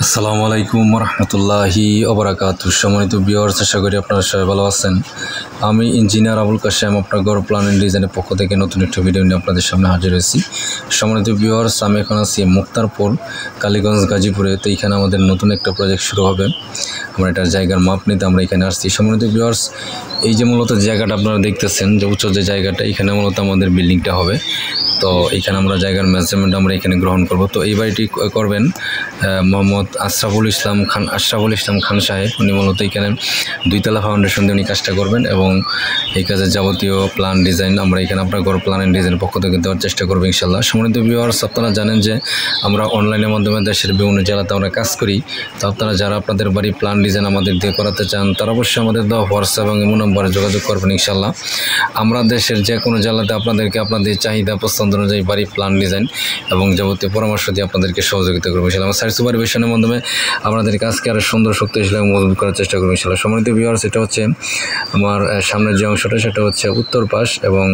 আসসালামু আলাইকুম রহমতুল্লাহি ওবরাকাতু। সম্মানিত ভিউয়ার্স, আশা করি আপনারা সবাই ভালো আছেন। আমি ইঞ্জিনিয়ার আবুল কাশেম, আপনার ঘর প্ল্যান অ্যান্ড ডিজাইনের পক্ষ থেকে নতুন একটা ভিডিও নিয়ে আপনাদের সামনে হাজির হয়েছি। সম্মানিত ভিউয়ার্স, আমি এখন আছি মুক্তারপুর, কালীগঞ্জ, গাজীপুরে। তো এইখানে আমাদের নতুন একটা প্রজেক্ট শুরু হবে। আমরা এটার জায়গার মাপ নিতে আমরা এখানে আসছি। সম্মানিত ভিউয়ার্স, এই যে মূলত জায়গাটা আপনারা দেখতেছেন, যে উচ্চ যে জায়গাটা, এখানে মূলত আমাদের বিল্ডিংটা হবে। তো এখানে আমরা জায়গার মেজারমেন্ট আমরা এখানে গ্রহণ করব। তো এই বাড়িটি করবেন মোহাম্মদ আশরাফুল ইসলাম খান সাহেব। উনি মূলত এখানে 2 তলা ফাউন্ডেশন দিয়ে উনি কাজটা করবেন এবং এই কাজের যাবতীয় প্ল্যান ডিজাইন আমরা এখানে আপনার ঘর প্ল্যান অ্যান্ড ডিজাইনের পক্ষ থেকে দেওয়ার চেষ্টা করবো ইনশাল্লাহ। সম্মানিত ভিউয়ার্স, আপনারা জানেন যে আমরা অনলাইনের মাধ্যমে দেশের বিভিন্ন জেলাতে আমরা কাজ করি। তো আপনারা যারা আপনাদের বাড়ি প্ল্যান ডিজাইন আমাদের দিয়ে করাতে চান, তারা অবশ্যই আমাদের দেওয়া হোয়াটসঅ্যাপ এবং ইমো নম্বরে যোগাযোগ করবেন ইনশাল্লাহ। আমরা দেশের যে কোনো জেলাতে আপনাদেরকে আপনাদের চাহিদা পছন্দ অনুযায়ী বাড়ি প্ল্যান ডিজাইন এবং যাবতীয় পরামর্শ দিয়ে আপনাদেরকে সহযোগিতা করবো ইনশাল্লাহ। আমার সাইড সুপারভিশনের মাধ্যমে আপনাদের কাজকে আরও সুন্দর, শক্তিশালী এবং মজবুত করার চেষ্টা করবো ইনশাল্লাহ। সম্মানিত ভিউয়ার্স, এটা হচ্ছে আমার সামনের যে অংশটা, সেটা হচ্ছে উত্তর পাশ এবং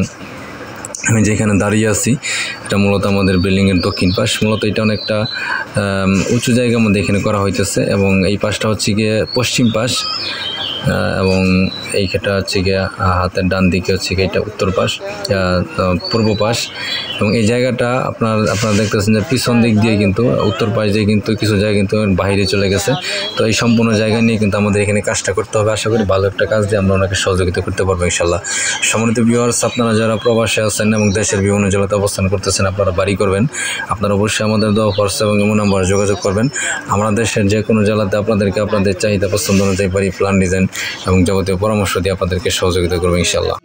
আমি যেখানে দাঁড়িয়ে আছি এটা মূলত আমাদের বিল্ডিংয়ের দক্ষিণ পাশ। মূলত এটা অনেকটা উঁচু জায়গার মধ্যে এখানে করা হইতেছে এবং এই পাশটা হচ্ছে গিয়ে পশ্চিম পাশ এবং এইটা হচ্ছে গিয়ে হাতের ডান দিকে হচ্ছে গিয়ে এটা উত্তর পাশ, পূর্ব পাশ। এবং এই জায়গাটা আপনারা দেখতেছেন যে পিছন দিক দিয়ে কিন্তু উত্তর পাশ দিয়ে কিন্তু কিছু জায়গা কিন্তু বাইরে চলে গেছে। তো এই সম্পূর্ণ জায়গা নিয়ে কিন্তু আমাদের এখানে কাজটা করতে হবে। আশা করি ভালো একটা কাজ দিয়ে আমরা ওনাকে সহযোগিতা করতে পারবো ইনশাল্লাহ। সম্মানিত ভিউয়ার্স, আপনারা যারা প্রবাসে আছেন এবং দেশের বিভিন্ন জেলাতে অবস্থান করতেছেন, আপনারা বাড়ি করবেন, আপনারা অবশ্যই আমাদের দেওয়া হোয়াটসঅ্যাপ এবং ইমো নম্বরে যোগাযোগ করবেন। আমরা দেশের যে কোনো জেলাতে আপনাদেরকে আপনাদের চাহিদা পছন্দ অনুযায়ী বাড়ি প্ল্যান ডিজাইন এবং যাবতীয় পরামর্শ দিয়ে আপনাদেরকে সহযোগিতা করবো ইনশাল্লাহ।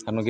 আমরা